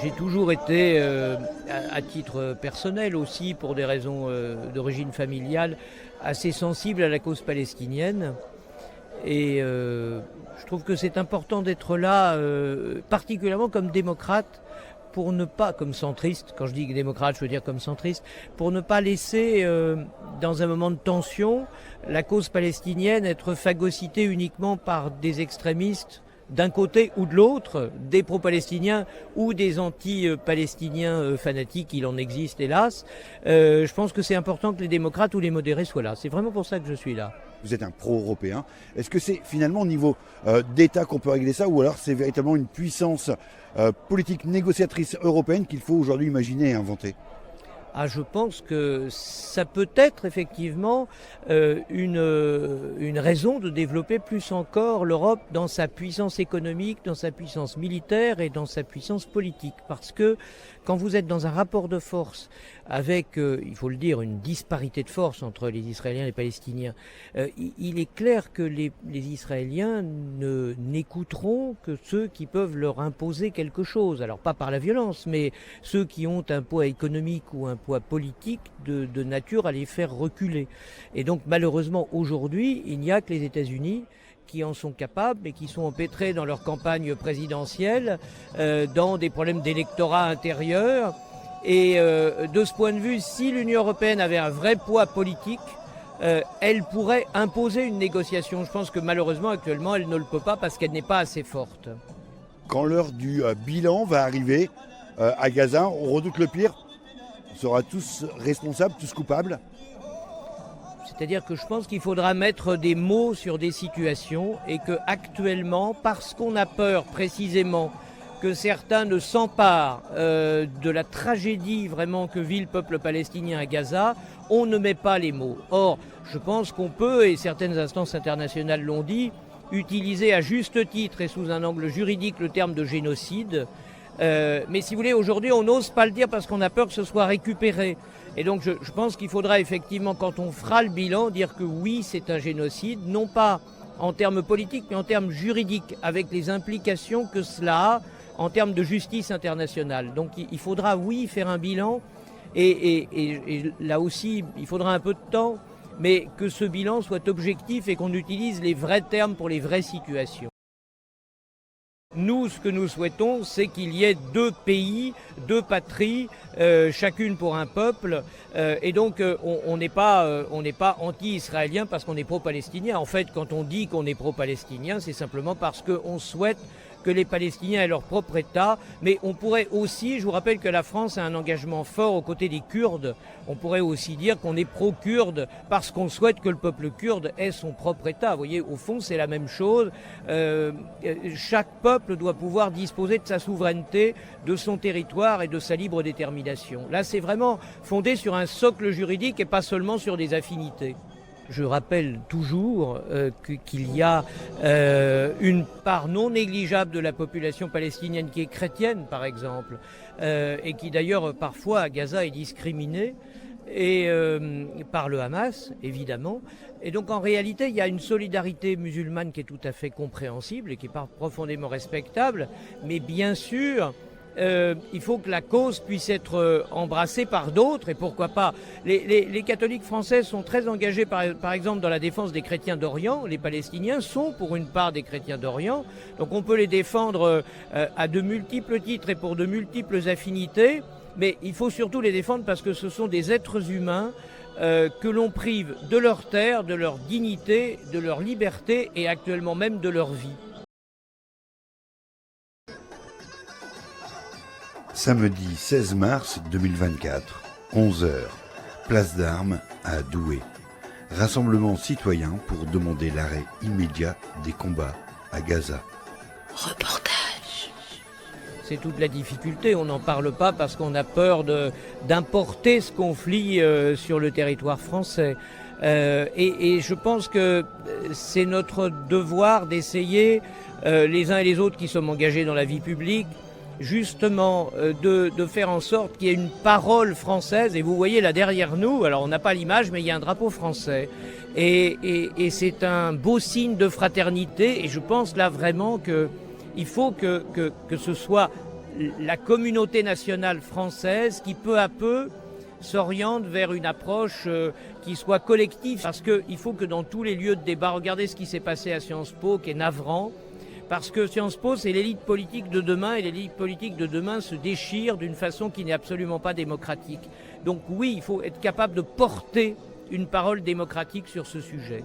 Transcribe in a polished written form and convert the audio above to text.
J'ai toujours été, à titre personnel aussi, pour des raisons d'origine familiale, assez sensible à la cause palestinienne. Et je trouve que c'est important d'être là, particulièrement comme démocrate, pour ne pas, comme centriste, quand je dis démocrate, je veux dire comme centriste, pour ne pas laisser, dans un moment de tension, la cause palestinienne être phagocytée uniquement par des extrémistes d'un côté ou de l'autre, des pro-palestiniens ou des anti-palestiniens fanatiques, il en existe hélas. Je pense que c'est important que les démocrates ou les modérés soient là. C'est vraiment pour ça que je suis là. Vous êtes un pro-européen. Est-ce que c'est finalement au niveau d'État qu'on peut régler ça, ou alors c'est véritablement une puissance politique négociatrice européenne qu'il faut aujourd'hui imaginer et inventer ? Ah, je pense que ça peut être effectivement une raison de développer plus encore l'Europe dans sa puissance économique, dans sa puissance militaire et dans sa puissance politique. Parce que quand vous êtes dans un rapport de force avec, il faut le dire, une disparité de force entre les Israéliens et les Palestiniens, il est clair que les Israéliens n'écouteront que ceux qui peuvent leur imposer quelque chose. Alors pas par la violence, mais ceux qui ont un poids économique ou un poids politique de nature à les faire reculer. Et donc malheureusement aujourd'hui, il n'y a que les États-Unis qui en sont capables et qui sont empêtrés dans leur campagne présidentielle, dans des problèmes d'électorat intérieur. Et de ce point de vue, si l'Union européenne avait un vrai poids politique, elle pourrait imposer une négociation. Je pense que malheureusement, actuellement, elle ne le peut pas parce qu'elle n'est pas assez forte. Quand l'heure du bilan va arriver à Gaza, on redoute le pire. On sera tous responsables, tous coupables. C'est-à-dire que je pense qu'il faudra mettre des mots sur des situations et que actuellement, parce qu'on a peur précisément que certains ne s'emparent de la tragédie vraiment que vit le peuple palestinien à Gaza, on ne met pas les mots. Or, je pense qu'on peut, et certaines instances internationales l'ont dit, utiliser à juste titre et sous un angle juridique le terme de génocide. Mais si vous voulez, aujourd'hui, on n'ose pas le dire parce qu'on a peur que ce soit récupéré. Et donc, je pense qu'il faudra effectivement, quand on fera le bilan, dire que oui, c'est un génocide, non pas en termes politiques, mais en termes juridiques, avec les implications que cela a en termes de justice internationale. Donc, il faudra, oui, faire un bilan. Et là aussi, il faudra un peu de temps, mais que ce bilan soit objectif et qu'on utilise les vrais termes pour les vraies situations. Nous, ce que nous souhaitons, c'est qu'il y ait deux pays, deux patries, chacune pour un peuple. Et donc, on n'est pas anti-israélien parce qu'on est pro-palestinien. En fait, quand on dit qu'on est pro-palestinien, c'est simplement parce qu'on souhaite que les Palestiniens aient leur propre État, mais on pourrait aussi, je vous rappelle que la France a un engagement fort aux côtés des Kurdes, on pourrait aussi dire qu'on est pro-kurde parce qu'on souhaite que le peuple kurde ait son propre État. Vous voyez, au fond, c'est la même chose. Chaque peuple doit pouvoir disposer de sa souveraineté, de son territoire et de sa libre détermination. Là, c'est vraiment fondé sur un socle juridique et pas seulement sur des affinités. Je rappelle toujours qu'il y a une part non négligeable de la population palestinienne qui est chrétienne, par exemple, et qui d'ailleurs parfois à Gaza est discriminée et, par le Hamas, évidemment. Et donc en réalité, il y a une solidarité musulmane qui est tout à fait compréhensible et qui est profondément respectable, mais bien sûr, il faut que la cause puisse être embrassée par d'autres, et pourquoi pas. Les catholiques français sont très engagés par exemple dans la défense des chrétiens d'Orient. Les Palestiniens sont pour une part des chrétiens d'Orient, donc on peut les défendre à de multiples titres et pour de multiples affinités, mais il faut surtout les défendre parce que ce sont des êtres humains que l'on prive de leur terre, de leur dignité, de leur liberté et actuellement même de leur vie. Samedi 16 mars 2024, 11h, place d'Armes à Douai. Rassemblement citoyen pour demander l'arrêt immédiat des combats à Gaza. Reportage. C'est toute la difficulté, on n'en parle pas parce qu'on a peur d'importer ce conflit sur le territoire français. Et je pense que c'est notre devoir d'essayer, les uns et les autres qui sommes engagés dans la vie publique, justement de faire en sorte qu'il y ait une parole française. Et vous voyez là derrière nous, alors on n'a pas l'image, mais il y a un drapeau français. Et c'est un beau signe de fraternité. Et je pense là vraiment qu'il faut que ce soit la communauté nationale française qui peu à peu s'oriente vers une approche qui soit collective. Parce qu'il faut que dans tous les lieux de débat, regardez ce qui s'est passé à Sciences Po, qui est navrant, parce que Sciences Po, c'est l'élite politique de demain, et l'élite politique de demain se déchire d'une façon qui n'est absolument pas démocratique. Donc oui, il faut être capable de porter une parole démocratique sur ce sujet.